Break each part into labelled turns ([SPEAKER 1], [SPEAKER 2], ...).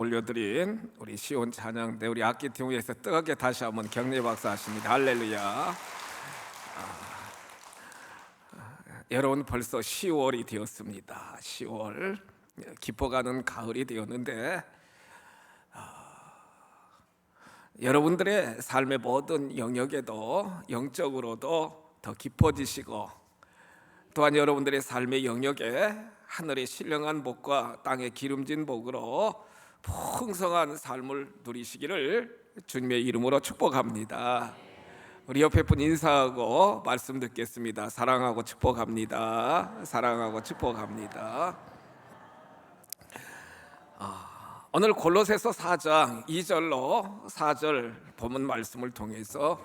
[SPEAKER 1] 올려드린 우리 시온 찬양대 우리 악기팀에서 뜨겁게 다시 한번 격려 박수하십니다. 할렐루야. 여러분, 벌써 10월이 되었습니다. 10월, 깊어가는 가을이 되었는데 여러분들의 삶의 모든 영역에도 영적으로도 더 깊어지시고, 또한 여러분들의 삶의 영역에 하늘의 신령한 복과 땅의 기름진 복으로 풍성한 삶을 누리시기를 주님의 이름으로 축복합니다. 우리 옆에 분 인사하고 말씀 듣겠습니다. 사랑하고 축복합니다. 사랑하고 축복합니다. 오늘 골로새서 4장 2절로 4절 본문 말씀을 통해서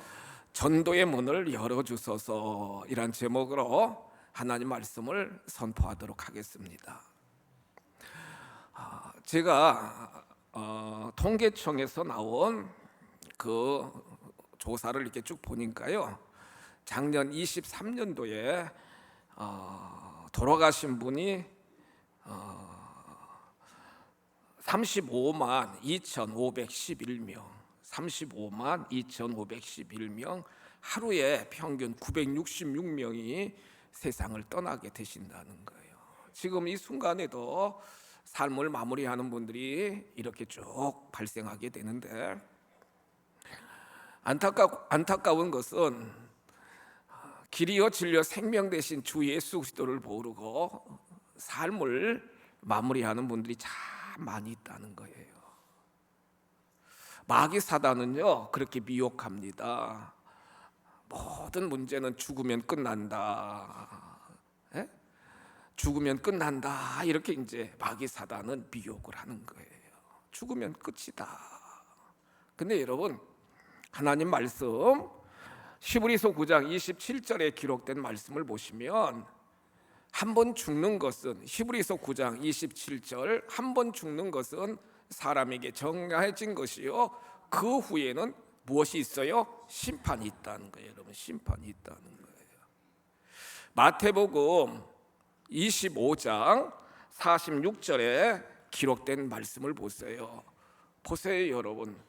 [SPEAKER 1] 전도의 문을 열어주소서 이란 제목으로 하나님 말씀을 선포하도록 하겠습니다. 제가 통계청에서 나온 그 조사를 이렇게 쭉 보니까요, 작년 23년도에 돌아가신 분이 35만 2,511명, 35만 2,511명, 하루에 평균 966명이 세상을 떠나게 되신다는 거예요. 지금 이 순간에도 삶을 마무리하는 분들이 이렇게 쭉 발생하게 되는데, 안타까운 것은 길이요 진리요 생명 되신 주 예수 그리스도를 모르고 삶을 마무리하는 분들이 참 많이 있다는 거예요. 마귀 사단은요 그렇게 미혹합니다. 모든 문제는 죽으면 끝난다, 죽으면 끝난다, 이렇게 이제 마귀 사단은 미혹을 하는 거예요. 죽으면 끝이다. 근데 여러분, 하나님 말씀 히브리서 9장 27절에 기록된 말씀을 보시면, 한 번 죽는 것은, 히브리서 9장 27절, 한 번 죽는 것은 사람에게 정해진 것이요 그 후에는 무엇이 있어요? 심판이 있다는 거예요. 여러분, 심판이 있다는 거예요. 마태복음 25장 46절에 기록된 말씀을 보세요. 여러분,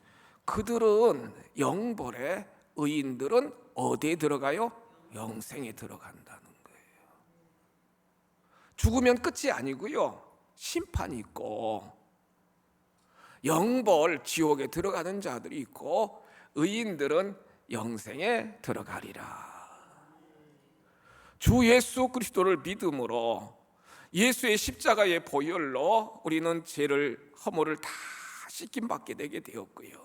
[SPEAKER 1] 그들은 영벌에, 의인들은 어디에 들어가요? 영생에 들어간다는 거예요. 죽으면 끝이 아니고요, 심판이 있고, 영벌 지옥에 들어가는 자들이 있고, 의인들은 영생에 들어가리라. 주 예수 그리스도를 믿음으로, 예수의 십자가의 보혈로 우리는 죄를, 허물을 다 씻김 받게 되게 되었고요,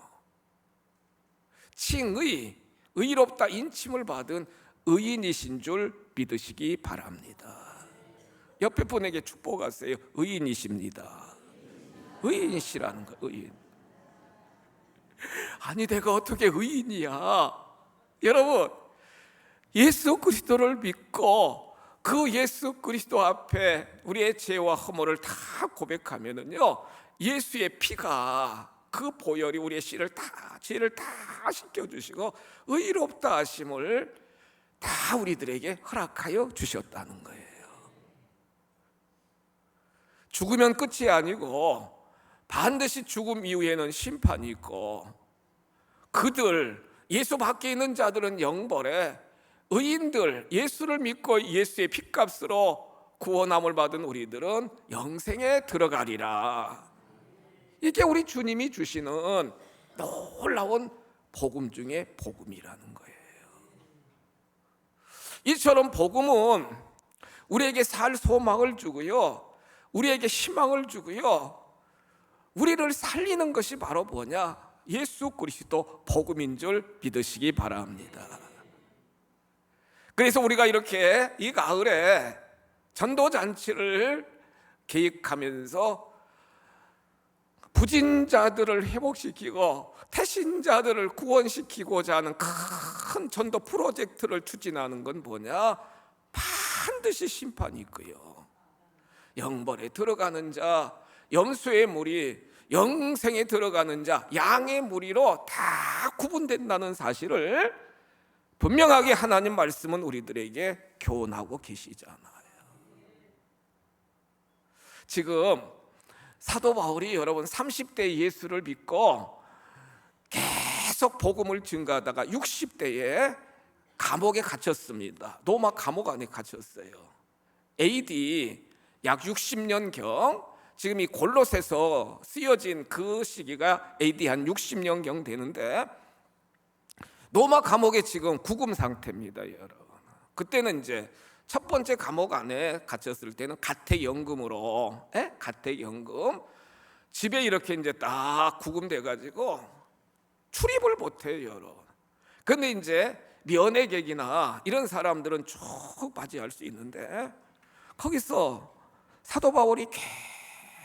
[SPEAKER 1] 칭의, 의롭다 인침을 받은 의인이신 줄 믿으시기 바랍니다. 옆에 분에게 축복하세요. 의인이십니다. 의인이시라는 거. 의인. 아니, 내가 어떻게 의인이야? 여러분, 예수 그리스도를 믿고 그 예수 그리스도 앞에 우리의 죄와 허물을 다 고백하면은요, 예수의 피가, 그 보혈이 우리의 죄를 다 씻겨주시고 의롭다 하심을 다 우리들에게 허락하여 주셨다는 거예요. 죽으면 끝이 아니고 반드시 죽음 이후에는 심판이 있고, 그들, 예수 밖에 있는 자들은 영벌에, 의인들, 예수를 믿고 예수의 핏값으로 구원함을 받은 우리들은 영생에 들어가리라. 이게 우리 주님이 주시는 놀라운 복음 중에 복음이라는 거예요. 이처럼 복음은 우리에게 살 소망을 주고요, 우리에게 희망을 주고요, 우리를 살리는 것이 바로 뭐냐? 예수 그리스도 복음인 줄 믿으시기 바랍니다. 그래서 우리가 이렇게 이 가을에 전도잔치를 계획하면서 부진자들을 회복시키고 태신자들을 구원시키고자 하는 큰 전도 프로젝트를 추진하는 건 뭐냐? 반드시 심판이 있고요, 영벌에 들어가는 자, 염소의 무리, 영생에 들어가는 자, 양의 무리로 다 구분된다는 사실을 분명하게 하나님 말씀은 우리들에게 교훈하고 계시잖아요. 지금 사도 바울이 여러분 30대 예수를 믿고 계속 복음을 증거하다가 60대에 감옥에 gat혔습니다. 로마 감옥 안에 갇혔어요. AD 약 60년경, 지금 이 골로새서 쓰여진 그 시기가 AD 한 60년경 되는데 로마 감옥에 지금 구금 상태입니다, 여러분. 그때는 이제 첫 번째 감옥 안에 갇혔을 때는 가택연금으로, 가택연금, 집에 이렇게 이제 딱 구금돼 가지고 출입을 못해요, 여러분. 근데 이제 면회객이나 이런 사람들은 쭉 맞이할 수 있는데 거기서 사도 바울이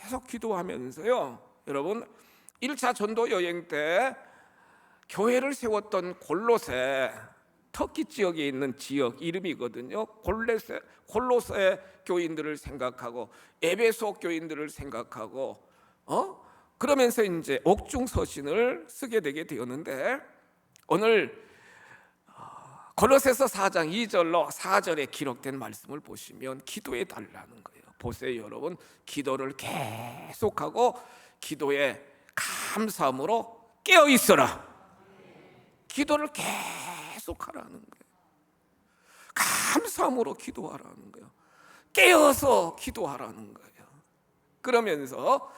[SPEAKER 1] 계속 기도하면서요, 여러분 1차 전도 여행 때 교회를 세웠던 골로새, 터키 지역에 있는 지역 이름이거든요. 골로새 교인들을 생각하고 에베소 교인들을 생각하고 그러면서 이제 옥중 서신을 쓰게 되게 되었는데, 오늘 골로새서 4장 2절로 4절에 기록된 말씀을 보시면 기도해 달라는 거예요. 보세요, 여러분. 기도를 계속하고 기도에 감사함으로 깨어 있어라. 기도를 계속하라는 거예요. 감사함으로 기도하라는 거예요. 깨어서 기도하라는 거예요. 그러면서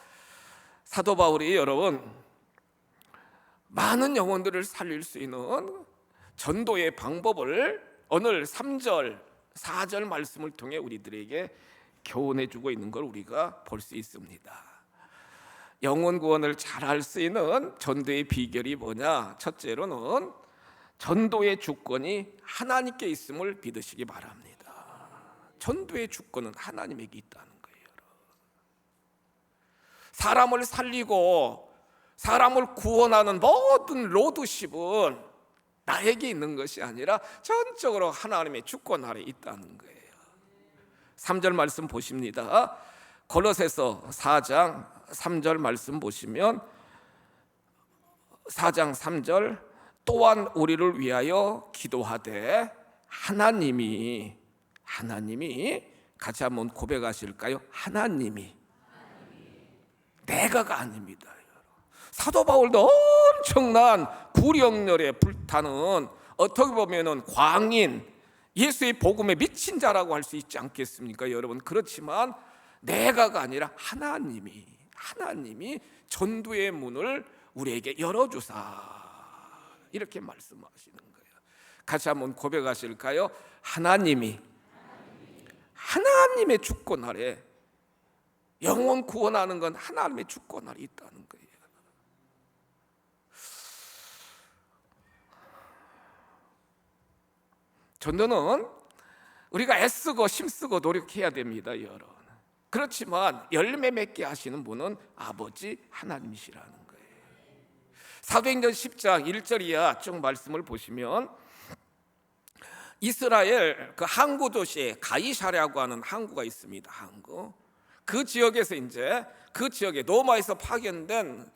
[SPEAKER 1] 사도 바울이 여러분 많은 영혼들을 살릴 수 있는 전도의 방법을 오늘 3절, 4절 말씀을 통해 우리들에게 교훈해 주고 있는 걸 우리가 볼 수 있습니다. 영혼 구원을 잘할 수 있는 전도의 비결이 뭐냐? 첫째로는 전도의 주권이 하나님께 있음을 믿으시기 바랍니다. 전도의 주권은 하나님에게 있다는 거예요. 사람을 살리고 사람을 구원하는 모든 로드십은 나에게 있는 것이 아니라 전적으로 하나님의 주권 아래 있다는 거예요. 3절 말씀 보십니다. 골로새서 4장 3절 말씀 보시면 4장 3절, 또한 우리를 위하여 기도하되 하나님이 같이 한번 고백하실까요? 하나님이, 내가가 아닙니다. 사도 바울도 엄청난 구령열에 불타는, 어떻게 보면은 광인, 예수의 복음에 미친 자라고 할 수 있지 않겠습니까, 여러분? 그렇지만 내가가 아니라 하나님이 전도의 문을 우리에게 열어주사, 이렇게 말씀하시는 거예요. 같이 한번 고백하실까요? 하나님의 주권 아래, 영혼 구원하는 건 하나님의 주권 아래 있다는 거예요. 전도는 우리가 애쓰고 힘쓰고 노력해야 됩니다, 여러분. 그렇지만 열매 맺게 하시는 분은 아버지 하나님이시라는 거예요. 사도행전 10장 1절 이하 쭉 말씀을 보시면 이스라엘 그 항구 도시에 가이사랴라고 하는 항구가 있습니다. 항구. 그 지역에서 이제 그 지역에 로마에서 파견된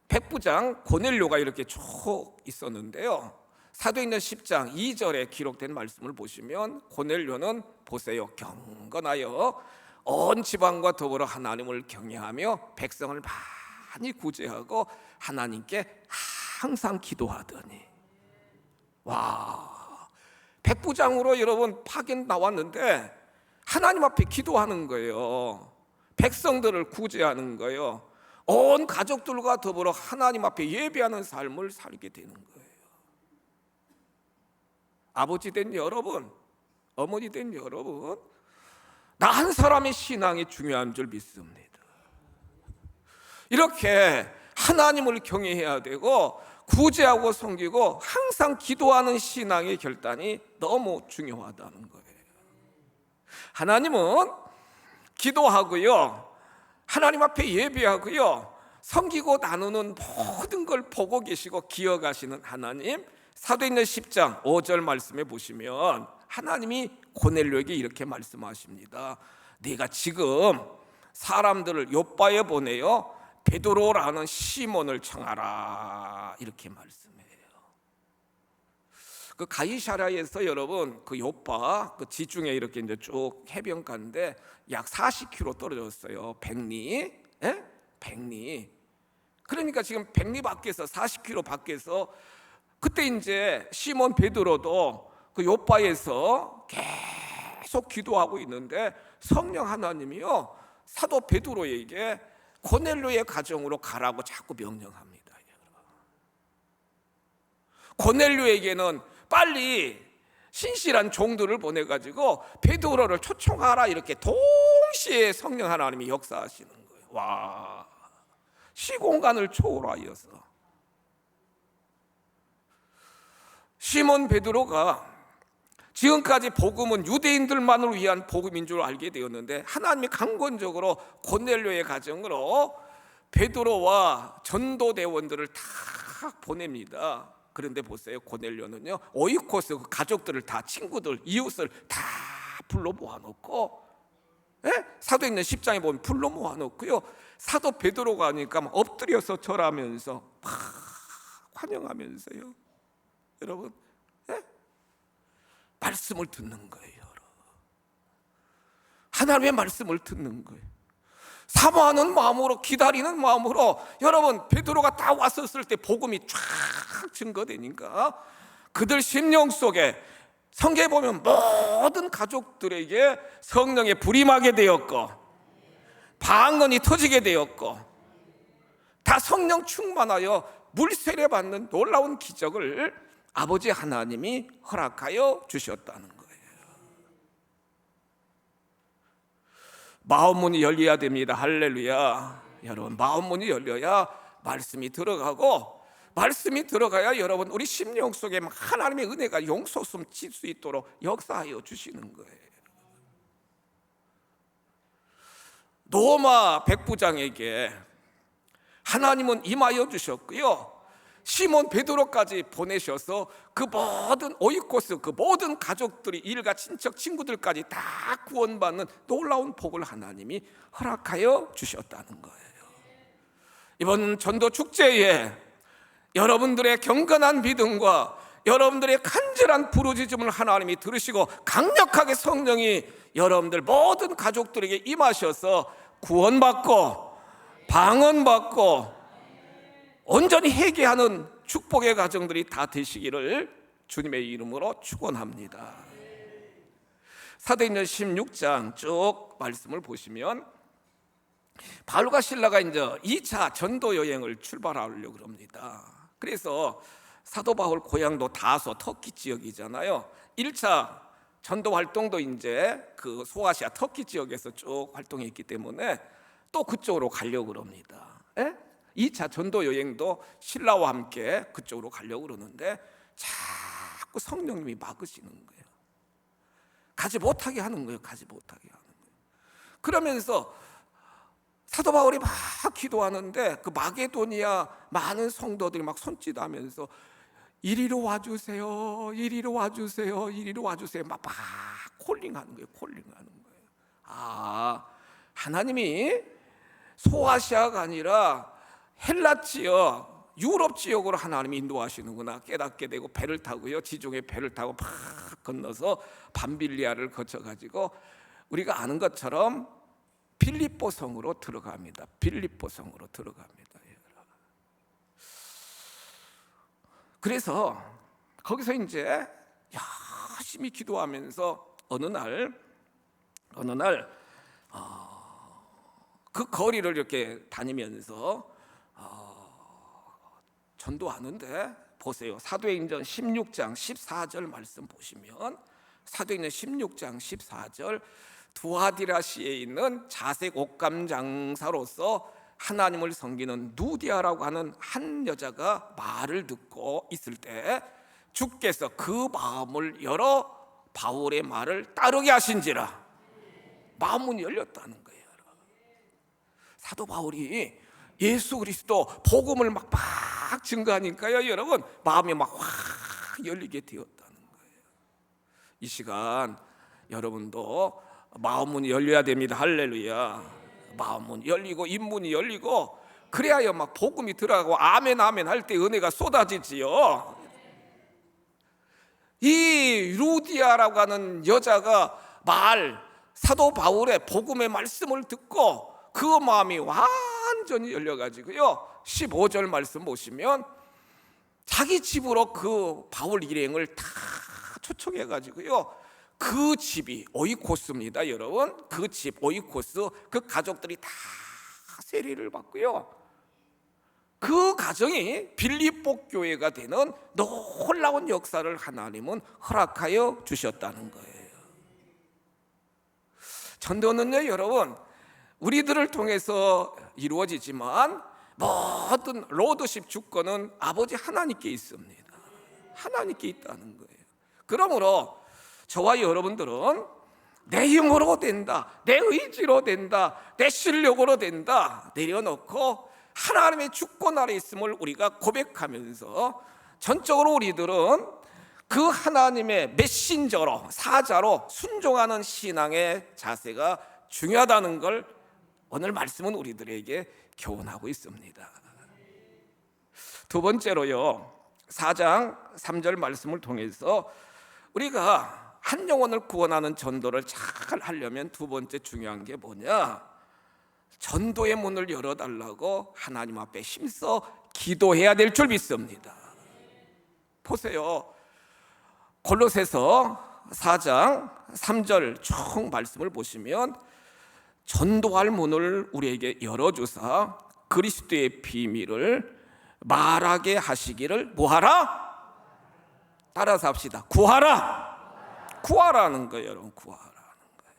[SPEAKER 1] 백부장 고넬료가 이렇게 쭉 있었는데요. 사도행전 10장 2절에 기록된 말씀을 보시면 고넬료는 보세요, 경건하여 온 지방과 더불어 하나님을 경외하며 백성을 많이 구제하고 하나님께 항상 기도하더니, 와, 백부장으로 여러분 파견 나왔는데 하나님 앞에 기도하는 거예요. 백성들을 구제하는 거예요. 온 가족들과 더불어 하나님 앞에 예배하는 삶을 살게 되는 거예요. 아버지 된 여러분, 어머니 된 여러분, 나 한 사람의 신앙이 중요한 줄 믿습니다. 이렇게 하나님을 경외해야 되고 구제하고 섬기고 항상 기도하는 신앙의 결단이 너무 중요하다는 거예요. 하나님은 기도하고요, 하나님 앞에 예배하고요, 섬기고 나누는 모든 걸 보고 계시고 기억하시는 하나님. 사도행전 10장 5절 말씀에 보시면 하나님이 고넬료에게 이렇게 말씀하십니다. 네가 지금 사람들을 요바에 보내어 베드로라는 시몬을 청하라, 이렇게 말씀해요. 그 가이사랴에서 여러분 그 요바 그 지중해 이렇게 이제 쭉 해변가인데 약 40km 떨어졌어요. 백리. 예? 백리. 그러니까 지금 백리 밖에서 40km 밖에서 그때 이제 시몬 베드로도 그 요바에서 계속 기도하고 있는데 성령 하나님이요 사도 베드로에게 고넬료의 가정으로 가라고 자꾸 명령합니다. 고넬료에게는 빨리 신실한 종들을 보내가지고 베드로를 초청하라 이렇게 동시에 성령 하나님이 역사하시는 거예요. 와, 시공간을 초월하여서 시몬 베드로가 지금까지 복음은 유대인들만을 위한 복음인 줄 알게 되었는데 하나님이 강권적으로 고넬료의 가정으로 베드로와 전도대원들을 다 보냅니다. 그런데 보세요, 고넬료는요 오이코스 그 가족들을 다, 친구들, 이웃을 다 불러 모아놓고, 예? 사도행전 10장에 보면 불러 모아놓고요 사도 베드로가 하니까 막 엎드려서 절하면서 막 환영하면서요, 여러분, 예? 말씀을 듣는 거예요. 하나님의 말씀을 듣는 거예요. 사모하는 마음으로, 기다리는 마음으로. 여러분, 베드로가 딱 왔었을 때 복음이 쫙 증거되니까 그들 심령 속에 성경에 보면 모든 가족들에게 성령의 불이 임하게 되었고 방언이 터지게 되었고 다 성령 충만하여 물세례 받는 놀라운 기적을 아버지 하나님이 허락하여 주셨다는 거예요. 마음문이 열려야 됩니다. 할렐루야. 여러분, 마음문이 열려야 말씀이 들어가고, 말씀이 들어가야 여러분 우리 심령 속에 하나님의 은혜가 용솟음 칠 수 있도록 역사하여 주시는 거예요. 로마 백부장에게 하나님은 임하여 주셨고요 시몬 베드로까지 보내셔서 그 모든 오이코스, 그 모든 가족들이, 일가 친척 친구들까지 다 구원받는 놀라운 복을 하나님이 허락하여 주셨다는 거예요. 이번 전도 축제에 여러분들의 경건한 믿음과 여러분들의 간절한 부르짖음을 하나님이 들으시고 강력하게 성령이 여러분들 모든 가족들에게 임하셔서 구원받고 방언받고 온전히 회개하는 축복의 가정들이 다 되시기를 주님의 이름으로 축원합니다. 사도행전 16장 쭉 말씀을 보시면 바울과 실라가 이제 2차 전도 여행을 출발하려고 합니다. 그래서 사도 바울 고향도 다소 터키 지역이잖아요. 1차 전도 활동도 이제 그 소아시아 터키 지역에서 쭉 활동했기 때문에 또 그쪽으로 가려고 합니다. 2차 전도 여행도 신라와 함께 그쪽으로 가려고 그러는데 자꾸 성령님이 막으시는 거예요. 가지 못하게 하는 거예요. 가지 못하게 하는 거예요. 그러면서 사도 바울이 막 기도하는데 그 마게도니아 많은 성도들이 막 손짓하면서 이리로 와주세요, 이리로 와주세요, 이리로 와주세요, 막 콜링하는 거예요. 콜링하는 거예요. 아, 하나님이 소아시아가 아니라 헬라 지역, 유럽 지역으로 하나님이 인도하시는구나 깨닫게 되고 배를 타고요, 지중해 배를 타고 팍 건너서 밤빌리아를 거쳐가지고 우리가 아는 것처럼 빌립보 성으로 들어갑니다. 빌립보 성으로 들어갑니다. 그래서 거기서 이제 열심히 기도하면서 어느 날 그 거리를 이렇게 다니면서 전도하는데 보세요. 사도행전 16장 14절 말씀 보시면 사도행전 16장 14절 두아디라시에 있는 자색 옷감 장사로서 하나님을 섬기는 누디아라고 하는 한 여자가 말을 듣고 있을 때 주께서 그 마음을 열어 바울의 말을 따르게 하신지라. 마음문이 열렸다는 거예요. 사도 바울이 예수 그리스도 복음을 막 증거하니까요, 여러분 마음이 막 확 열리게 되었다는 거예요. 이 시간 여러분도 마음문이 열려야 됩니다. 할렐루야. 마음문이 열리고 입문이 열리고 그래야 막 복음이 들어가고 아멘 아멘 할 때 은혜가 쏟아지지요. 이 루디아라고 하는 여자가 사도 바울의 복음의 말씀을 듣고 그 마음이 환전이 열려가지고요 15절 말씀 보시면 자기 집으로 그 바울 일행을 다 초청해가지고요 그 집이 오이코스입니다 여러분. 그 집 오이코스 그 가족들이 다 세례를 받고요 그 가정이 빌립보 교회가 되는 놀라운 역사를 하나님은 허락하여 주셨다는 거예요. 전도는요 여러분 우리들을 통해서 이루어지지만 모든 로드십 주권은 아버지 하나님께 있습니다. 하나님께 있다는 거예요. 그러므로 저와 여러분들은 내 힘으로 된다, 내 의지로 된다, 내 실력으로 된다 내려놓고 하나님의 주권 아래 있음을 우리가 고백하면서 전적으로 우리들은 그 하나님의 메신저로 사자로 순종하는 신앙의 자세가 중요하다는 걸 오늘 말씀은 우리들에게 교훈하고 있습니다. 두 번째로요 4장 3절 말씀을 통해서 우리가 한 영혼을 구원하는 전도를 잘 하려면 두 번째 중요한 게 뭐냐, 전도의 문을 열어달라고 하나님 앞에 힘써 기도해야 될 줄 믿습니다. 보세요, 골로새서 4장 3절 총 말씀을 보시면 전도할 문을 우리에게 열어주사 그리스도의 비밀을 말하게 하시기를 뭐하라? 따라서 합시다. 구하라. 구하라는 거예요 여러분. 구하라는 거예요.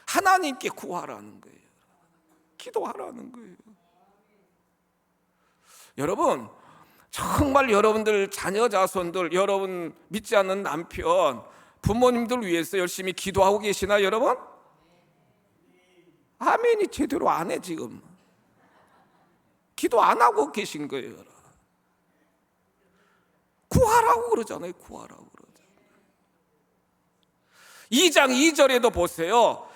[SPEAKER 1] 하나님께 구하라는 거예요. 기도하라는 거예요. 여러분 정말 여러분들 자녀 자손들, 여러분 믿지 않는 남편, 부모님들 위해서 열심히 기도하고 계시나 여러분? 아멘이 제대로 안 해. 지금 기도 안 하고 계신 거예요 여러분. 구하라고 그러잖아요. 구하라고 그러잖아요. 2장 2절에도 보세요,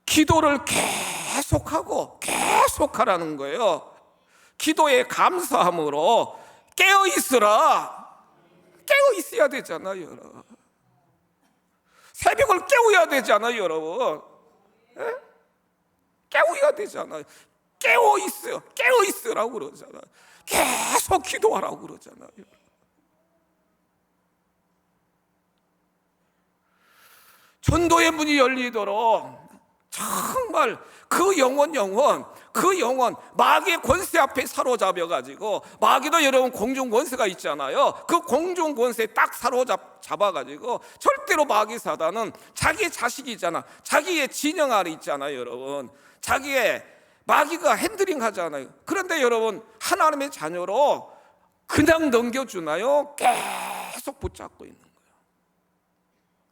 [SPEAKER 1] 기도를 계속하고 계속하라는 거예요. 기도에 감사함으로 깨어 있으라. 깨어 있어야 되잖아요 여러분. 새벽을 깨워야 되잖아요 여러분. 에? 깨워야 되잖아요. 깨어 있어요. 깨어 있으라고 그러잖아요. 계속 기도하라고 그러잖아요. 전도의 문이 열리도록 정말 그 영혼 마귀의 권세 앞에 사로잡혀가지고, 마귀도 여러분 공중 권세가 있잖아요. 그 공중 권세에 딱 사로잡아가지고 절대로 마귀 사단은 자기의 자식이잖아, 자기의 진영 아래 있잖아요 여러분. 자기의 마귀가 핸들링 하잖아요. 그런데 여러분 하나님의 자녀로 그냥 넘겨주나요? 계속 붙잡고 있는 거예요.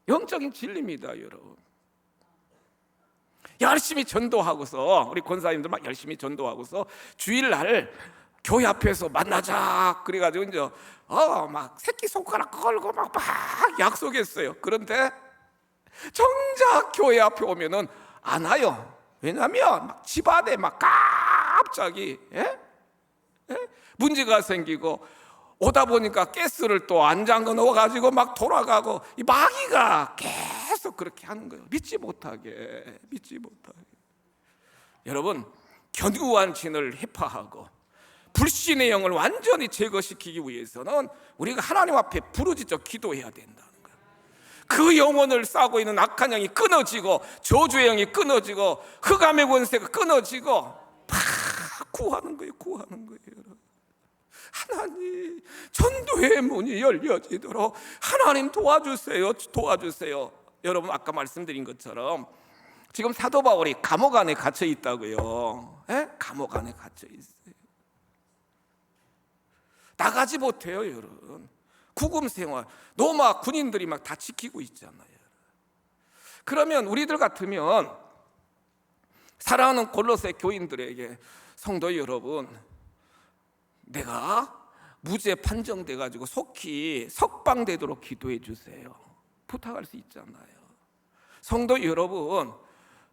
[SPEAKER 1] 영적인 진리입니다 여러분. 열심히 전도하고서, 우리 권사님들 막 열심히 전도하고서 주일날 교회 앞에서 만나자 그래가지고 이제 막 새끼손가락 걸고 막 약속했어요. 그런데 정작 교회 앞에 오면은 안 와요. 왜냐하면 막 집안에 막 갑자기 문제가 생기고, 오다 보니까 가스를 또 안 잠궈 놓아가지고 막 돌아가고, 이 마귀가 계속 그렇게 하는 거예요. 믿지 못하게. 여러분 견고한 진을 해파하고 불신의 영을 완전히 제거시키기 위해서는 우리가 하나님 앞에 부르짖어 기도해야 된다는 거예요. 그 영혼을 싸고 있는 악한 영이 끊어지고, 저주의 영이 끊어지고, 흑암의 권세가 끊어지고 막 구하는 거예요. 하나님 전도의 문이 열려지도록 하나님 도와주세요. 여러분 아까 말씀드린 것처럼 지금 사도 바울이 감옥 안에 갇혀 있다고요. 감옥 안에 갇혀 있어요. 나가지 못해요 여러분. 구금 생활, 로마 군인들이 막 다 지키고 있잖아요. 그러면 우리들 같으면, 사랑하는 골로새 교인들에게, 성도 여러분, 내가 무죄 판정돼 가지고 속히 석방되도록 기도해 주세요. 부탁할 수 있잖아요. 성도 여러분,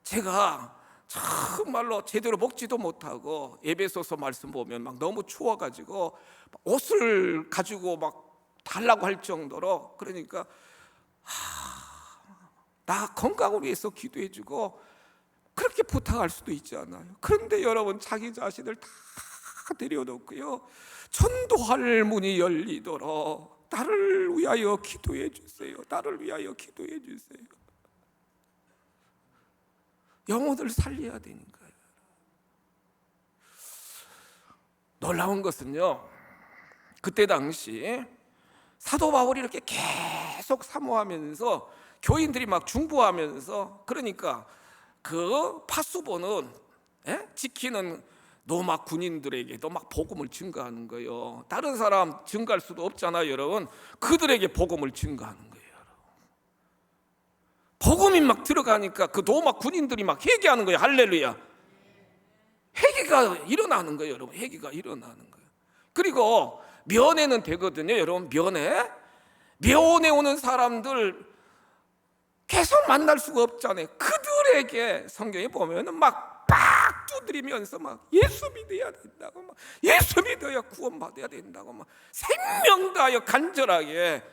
[SPEAKER 1] 제가 정말로 제대로 먹지도 못하고 에베소서 말씀 보면 막 너무 추워 가지고 옷을 가지고 막 달라고 할 정도로, 그러니까 나 건강을 위해서 기도해 주고, 그렇게 부탁할 수도 있잖아요. 그런데 여러분, 자기 자신을 다 내려놓고요, 전도할 문이 열리도록 나를 위하여 기도해 주세요. 나를 위하여 기도해 주세요. 영혼을 살려야 되는 거예요. 놀라운 것은요, 그때 당시 사도 바울이 이렇게 계속 사모하면서 교인들이 막 중보하면서, 그러니까 그 파수보는 지키는 로마 군인들에게도 막 복음을 증거하는 거예요. 다른 사람 증거할 수도 없잖아요, 여러분. 그들에게 복음을 증거하는 거예요. 복음이 막 들어가니까 그 로마 군인들이 막 회개하는 거예요. 할렐루야. 회개가 일어나는 거예요, 여러분. 회개가 일어나는 거예요. 그리고 면회는 되거든요, 여러분. 면회 오는 사람들 계속 만날 수가 없잖아요. 그들에게 성경에 보면은 막 두드리면서 막 예수 믿어야 된다고, 막 예수 믿어야 구원받아야 된다고, 막 생명 다하여 간절하게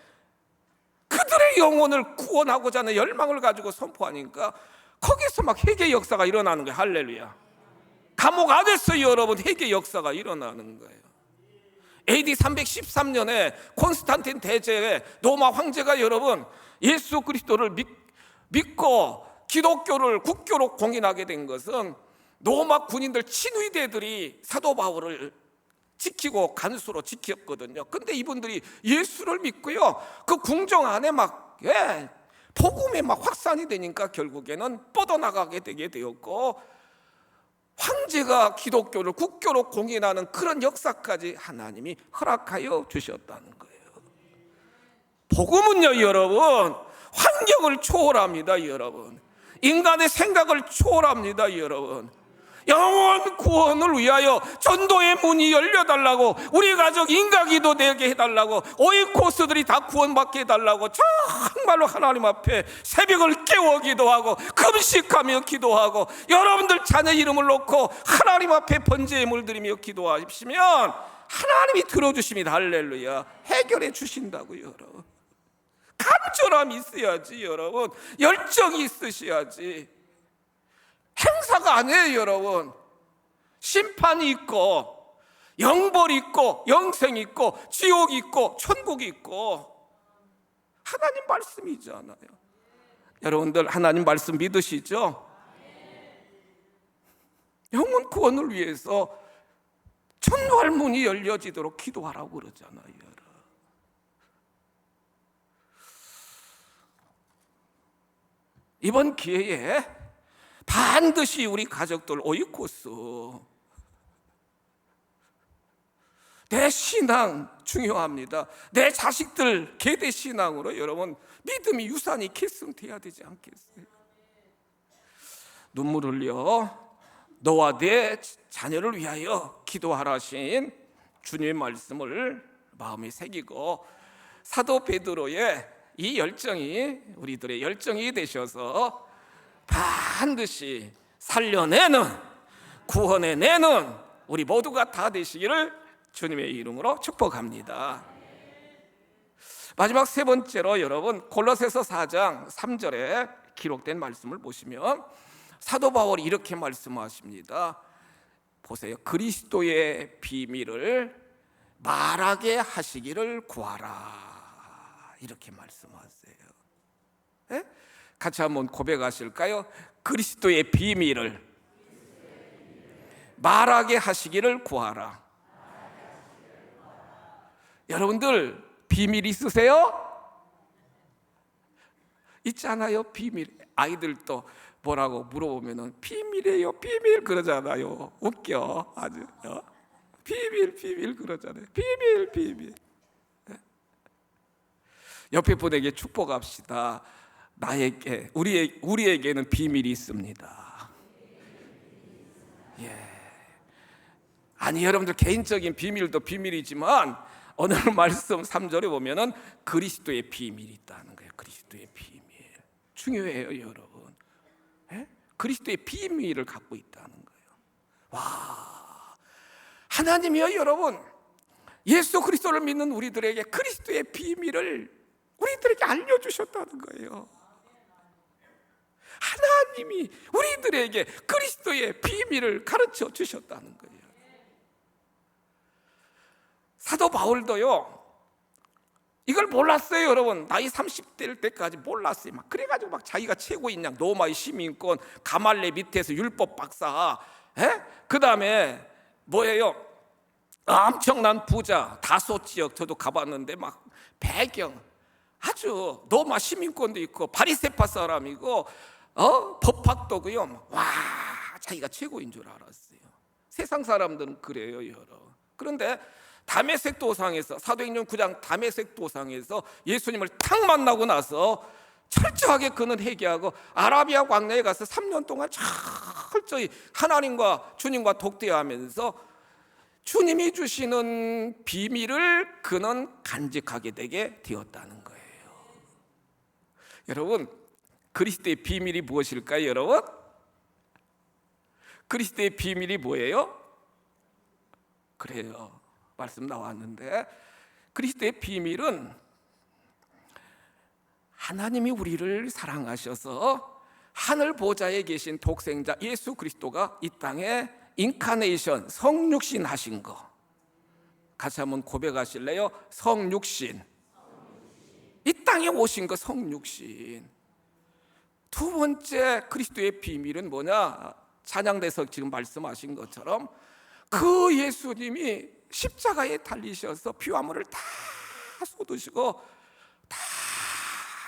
[SPEAKER 1] 그들의 영혼을 구원하고자 하는 열망을 가지고 선포하니까 거기서 막 회개 역사가 일어나는 거예요. 할렐루야. 감옥 안에서 여러분 회개 역사가 일어나는 거예요. AD 313년에 콘스탄틴 대제의 로마 황제가 여러분 예수 그리스도를 믿고 기독교를 국교로 공인하게 된 것은 로마 군인들 친위대들이 사도 바울을 지키고 간수로 지켰거든요. 근데 이분들이 예수를 믿고요, 그 궁정 안에 막 복음이 막 확산이 되니까 결국에는 뻗어나가게 되게 되었고, 황제가 기독교를 국교로 공인하는 그런 역사까지 하나님이 허락하여 주셨다는 거예요. 복음은요, 여러분, 환경을 초월합니다, 여러분. 인간의 생각을 초월합니다, 여러분. 영원 구원을 위하여 전도의 문이 열려달라고, 우리 가족 인가기도 되게 해달라고, 오이코스들이 다 구원받게 해달라고 정말로 하나님 앞에 새벽을 깨워 기도하고 금식하며 기도하고 여러분들 자녀 이름을 놓고 하나님 앞에 번제의 드리며 기도하시면 하나님이 들어주십니다. 할렐루야. 해결해 주신다고요, 여러분. 간절함이 있어야지, 여러분. 열정이 있으셔야지. 행사가 아니에요, 여러분. 심판이 있고 영벌이 있고 영생이 있고 지옥이 있고 천국이 있고 하나님 말씀이잖아요. 여러분들 하나님 말씀 믿으시죠? 영혼 구원을 위해서 전도할 문이 열려지도록 기도하라고 그러잖아요. 이번 기회에 반드시 우리 가족들 오이코스, 내 신앙 중요합니다. 내 자식들 계대 신앙으로 여러분 믿음이 유산이 계승돼야 되지 않겠어요? 눈물 흘려 너와 내 자녀를 위하여 기도하라 하신 주님의 말씀을 마음에 새기고 사도 베드로의 이 열정이 우리들의 열정이 되셔서 반드시 살려내는, 구원해내는 우리 모두가 다 되시기를 주님의 이름으로 축복합니다. 마지막 세 번째로 여러분 골로새서 4장 3절에 기록된 말씀을 보시면 사도 바울이 이렇게 말씀하십니다. 보세요. 그리스도의 비밀을 말하게 하시기를 구하라, 이렇게 말씀하세요. 네? 같이 한번 고백하실까요? 그리스도의 비밀을 말하게 하시기를 구하라. 여러분들 비밀 있으세요? 있잖아요. 비밀. 아이들도 뭐라고 물어보면은 비밀이에요, 비밀 그러잖아요. 웃겨 아주. 비밀 그러잖아요. 비밀. 옆에 분에게 축복합시다. 나에게, 우리에게는 비밀이 있습니다. 아니, 여러분들 개인적인 비밀도 비밀이지만 오늘 말씀 3절에 보면은 그리스도의 비밀이 있다는 거예요. 그리스도의 비밀 중요해요, 여러분. 그리스도의 비밀을 갖고 있다는 거예요. 와, 하나님이요, 여러분, 예수 그리스도를 믿는 우리들에게 그리스도의 비밀을 우리들에게 알려주셨다는 거예요. 하나님이 우리들에게 그리스도의 비밀을 가르쳐 주셨다는 거예요. 사도 바울도요, 이걸 몰랐어요. 여러분, 나이 30대일 때까지 몰랐어요. 막 그래가지고 막 자기가 최고인 양, 로마의 시민권, 가말레 밑에서 율법 박사, 그 다음에 뭐예요? 엄청난 부자, 다소 지역 저도 가봤는데 막 배경 아주 로마 시민권도 있고 바리새파 사람이고 법학도고요. 와, 자기가 최고인 줄 알았어요. 세상 사람들은 그래요, 여러분. 그런데 다메섹 도상에서, 사도행전 9장 다메섹 도상에서 예수님을 탁 만나고 나서 철저하게 그는 회개하고 아라비아 광야에 가서 3년 동안 철저히 하나님과 주님과 독대하면서 주님이 주시는 비밀을 그는 간직하게 되게 되었다는 거예요. 여러분, 그리스도의 비밀이 무엇일까요? 여러분, 그리스도의 비밀이 뭐예요? 그래요, 말씀 나왔는데, 그리스도의 비밀은 하나님이 우리를 사랑하셔서 하늘 보좌에 계신 독생자 예수 그리스도가 이 땅에 인카네이션, 성육신 하신 거. 같이 한번 고백하실래요? 성육신. 이 땅에 오신 거 성육신. 두 번째 그리스도의 비밀은 뭐냐? 찬양대에서 지금 말씀하신 것처럼 그 예수님이 십자가에 달리셔서 피와 물을 다 쏟으시고 다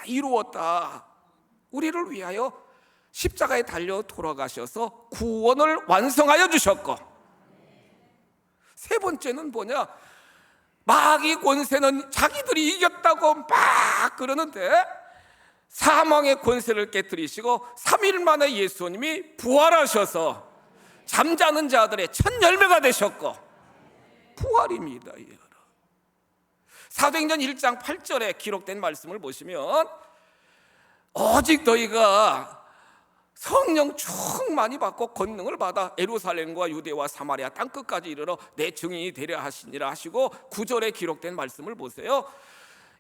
[SPEAKER 1] 이루었다, 우리를 위하여 십자가에 달려 돌아가셔서 구원을 완성하여 주셨고, 세 번째는 뭐냐? 마귀 권세는 자기들이 이겼다고 막 그러는데 사망의 권세를 깨뜨리시고 3일 만에 예수님이 부활하셔서 잠자는 자들의 첫 열매가 되셨고, 부활입니다. 사도행전 1장 8절에 기록된 말씀을 보시면, 오직 너희가 성령 충만히 받고 권능을 받아 예루살렘과 유대와 사마리아 땅끝까지 이르러 내 증인이 되려 하시니라 하시고, 9절에 기록된 말씀을 보세요.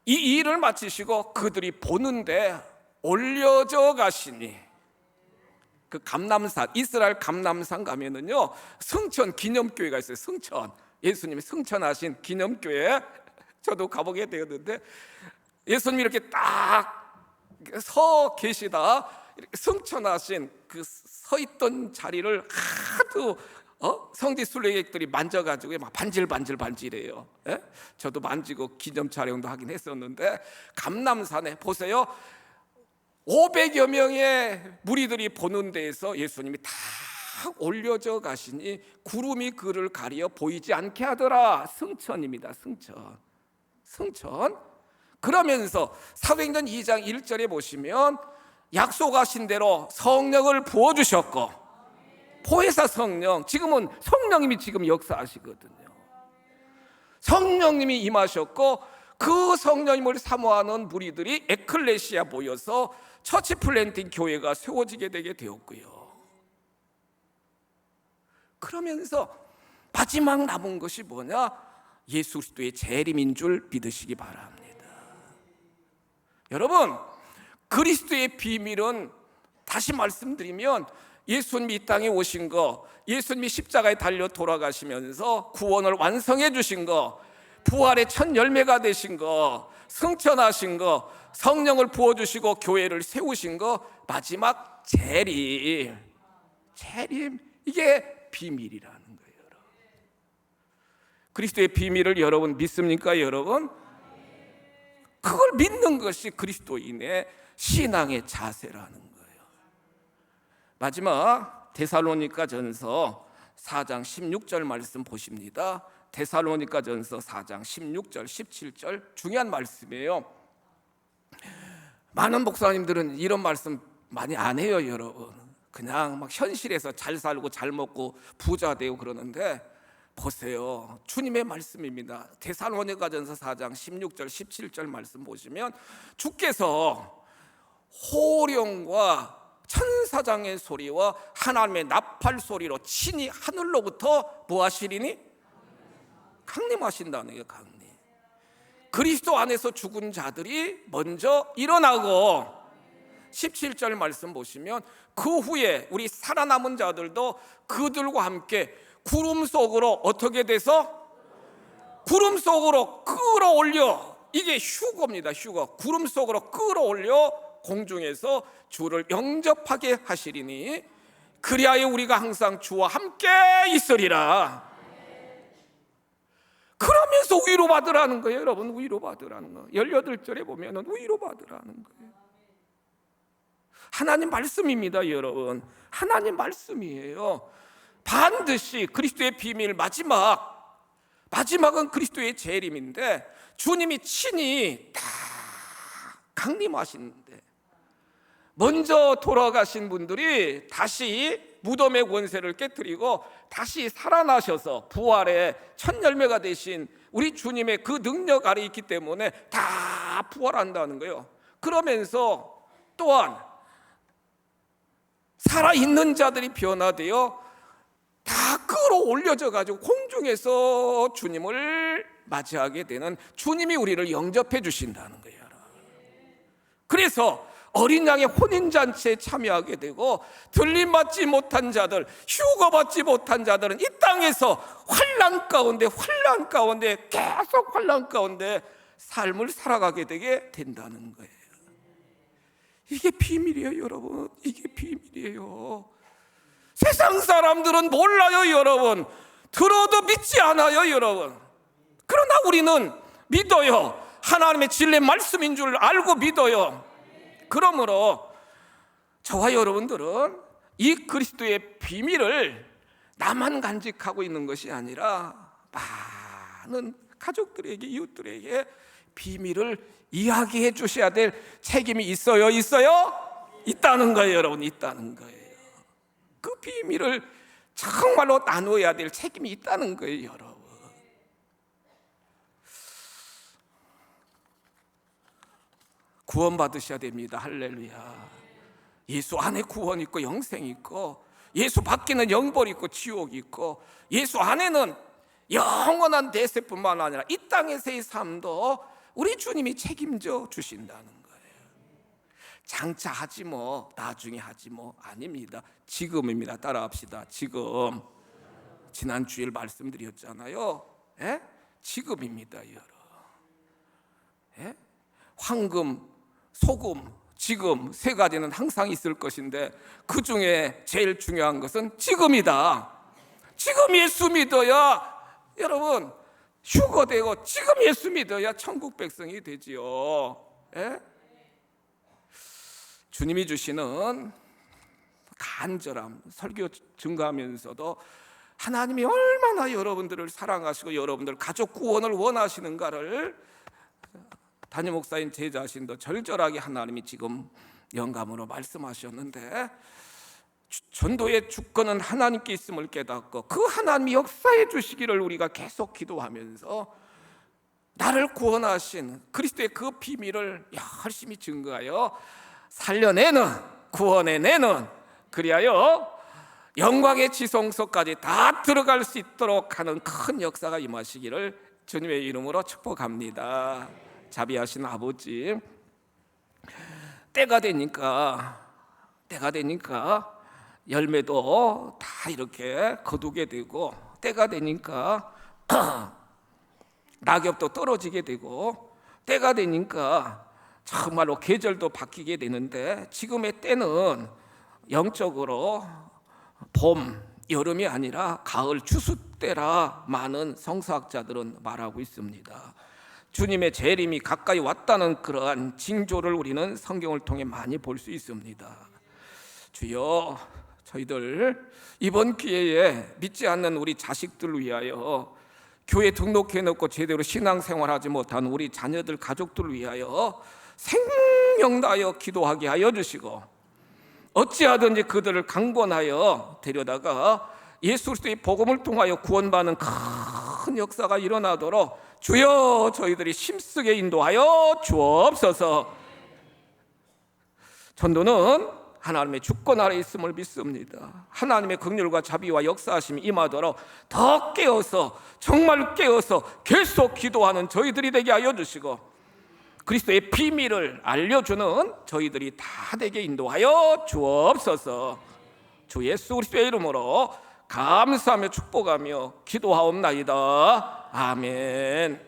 [SPEAKER 1] 이 일을 마치시고 그들이 보는데 올려져 가시니, 그 감람산, 이스라엘 감람산 가면은요 승천 기념교회가 있어요. 승천, 예수님이 승천하신 기념교회, 저도 가보게 되었는데 예수님이 이렇게 딱 서 계시다 이렇게 승천하신 그 서 있던 자리를 하도 성지 순례객들이 만져가지고 막 반질반질해요. 저도 만지고 기념 촬영도 하긴 했었는데, 감람산에 보세요, 500여 명의 무리들이 보는 데에서 예수님이 다 올려져 가시니 구름이 그를 가리어 보이지 않게 하더라. 승천입니다. 승천. 그러면서 사도행전 2장 1절에 보시면 약속하신 대로 성령을 부어주셨고, 보혜사 성령, 지금은 성령님이 지금 역사하시거든요. 성령님이 임하셨고 그 성령님을 사모하는 무리들이 에클레시아 모여서 처치 플랜팅 교회가 세워지게 되게 되었고요. 그러면서 마지막 남은 것이 뭐냐? 예수 그리스도의 재림인 줄 믿으시기 바랍니다. 여러분, 그리스도의 비밀은 다시 말씀드리면 예수님이 이 땅에 오신 거, 예수님이 십자가에 달려 돌아가시면서 구원을 완성해 주신 거, 부활의 첫 열매가 되신 거, 승천하신 거, 성령을 부어주시고 교회를 세우신 거, 마지막 재림, 이게 비밀이라는 거예요. 여러분, 그리스도의 비밀을 여러분 믿습니까? 여러분, 그걸 믿는 것이 그리스도인의 신앙의 자세라는 거예요. 마지막 데살로니가전서 4장 16절 말씀 보십니다. 데살로니가전서 4장 16절 17절 중요한 말씀이에요. 많은 목사님들은 이런 말씀 많이 안 해요. 여러분, 그냥 막 현실에서 잘 살고 잘 먹고 부자 되고 그러는데, 보세요, 주님의 말씀입니다. 데살로니가전서 4장 16절 17절 말씀 보시면 주께서 호령과 천사장의 소리와 하나님의 나팔 소리로 친히 하늘로부터 뭐 하시리니? 강림하신다는 거예요. 강림. 그리스도 안에서 죽은 자들이 먼저 일어나고 17절 말씀 보시면 그 후에 우리 살아남은 자들도 그들과 함께 구름 속으로 어떻게 돼서? 구름 속으로 끌어올려, 이게 휴거입니다. 휴거. 구름 속으로 끌어올려 공중에서 주를 영접하게 하시리니 그리하여 우리가 항상 주와 함께 있으리라. 그러면서 위로받으라는 거예요. 여러분, 위로받으라는 거. 18절에 보면 위로받으라는 거예요. 하나님 말씀입니다. 여러분, 하나님 말씀이에요. 반드시 그리스도의 비밀, 마지막은 그리스도의 재림인데 주님이 친히 다 강림하시는데, 먼저 돌아가신 분들이 다시 무덤의 권세를 깨뜨리고 다시 살아나셔서 부활의 첫 열매가 되신 우리 주님의 그 능력 아래 있기 때문에 다 부활한다는 거예요. 그러면서 또한 살아있는 자들이 변화되어 다 끌어올려져 가지고 공중에서 주님을 맞이하게 되는, 주님이 우리를 영접해 주신다는 거예요. 그래서 어린 양의 혼인잔치에 참여하게 되고, 들림받지 못한 자들, 휴거받지 못한 자들은 이 땅에서 환난 가운데 계속 환난 가운데 삶을 살아가게 되게 된다는 거예요. 이게 비밀이에요. 여러분, 이게 비밀이에요. 세상 사람들은 몰라요. 여러분, 들어도 믿지 않아요. 여러분, 그러나 우리는 믿어요. 하나님의 진리 말씀인 줄 알고 믿어요. 그러므로 저와 여러분들은 이 그리스도의 비밀을 나만 간직하고 있는 것이 아니라 많은 가족들에게, 이웃들에게 비밀을 이야기해 주셔야 될 책임이 있어요? 있다는 거예요. 여러분, 있다는 거예요. 그 비밀을 정말로 나누어야 될 책임이 있다는 거예요. 여러분, 구원받으셔야 됩니다. 할렐루야. 예수 안에 구원이 있고 영생이 있고, 예수 밖에는 영벌이 있고 지옥이 있고, 예수 안에는 영원한 대세뿐만 아니라 이 땅에서의 삶도 우리 주님이 책임져 주신다는 거예요. 장차 하지 뭐, 나중에 하지 뭐, 아닙니다. 지금입니다. 따라합시다. 지금. 지난 주일 말씀드렸잖아요. 예? 지금입니다. 여러분, 예? 황금, 소금, 지금 세 가지는 항상 있을 것인데 그 중에 제일 중요한 것은 지금이다. 지금 예수 믿어야 여러분 휴거되고, 지금 예수 믿어야 천국 백성이 되지요. 예? 주님이 주시는 간절함, 설교 증가하면서도 하나님이 얼마나 여러분들을 사랑하시고 여러분들 가족 구원을 원하시는가를 담임 목사인 제 자신도 절절하게 하나님이 지금 영감으로 말씀하셨는데, 전도의 주권은 하나님께 있음을 깨닫고 그 하나님이 역사해 주시기를 우리가 계속 기도하면서 나를 구원하신 그리스도의 그 비밀을 열심히 증거하여 살려내는, 구원해내는, 그리하여 영광의 지성소까지 다 들어갈 수 있도록 하는 큰 역사가 임하시기를 주님의 이름으로 축복합니다. 자비하신 아버지, 때가 되니까 열매도 다 이렇게 거두게 되고, 때가 되니까 낙엽도 떨어지게 되고, 때가 되니까 정말로 계절도 바뀌게 되는데, 지금의 때는 영적으로 봄, 여름이 아니라 가을, 추수 때라 많은 성서학자들은 말하고 있습니다. 주님의 재림이 가까이 왔다는 그러한 징조를 우리는 성경을 통해 많이 볼 수 있습니다. 주여, 저희들 이번 기회에 믿지 않는 우리 자식들을 위하여, 교회 등록해 놓고 제대로 신앙생활하지 못한 우리 자녀들, 가족들을 위하여 생명 다하여 기도하게 하여 주시고, 어찌하든지 그들을 강권하여 데려다가 예수 그리스도의 복음을 통하여 구원받는 큰 역사가 일어나도록 주여 저희들이 힘쓰게 인도하여 주옵소서. 전도는 하나님의 주권 아래 있음을 믿습니다. 하나님의 긍휼과 자비와 역사하심이 임하도록 더 깨어서, 정말 깨어서 계속 기도하는 저희들이 되게 하여 주시고, 그리스도의 비밀을 알려주는 저희들이 다 되게 인도하여 주옵소서. 주 예수 그리스도의 이름으로 감사하며 축복하며 기도하옵나이다. 아멘.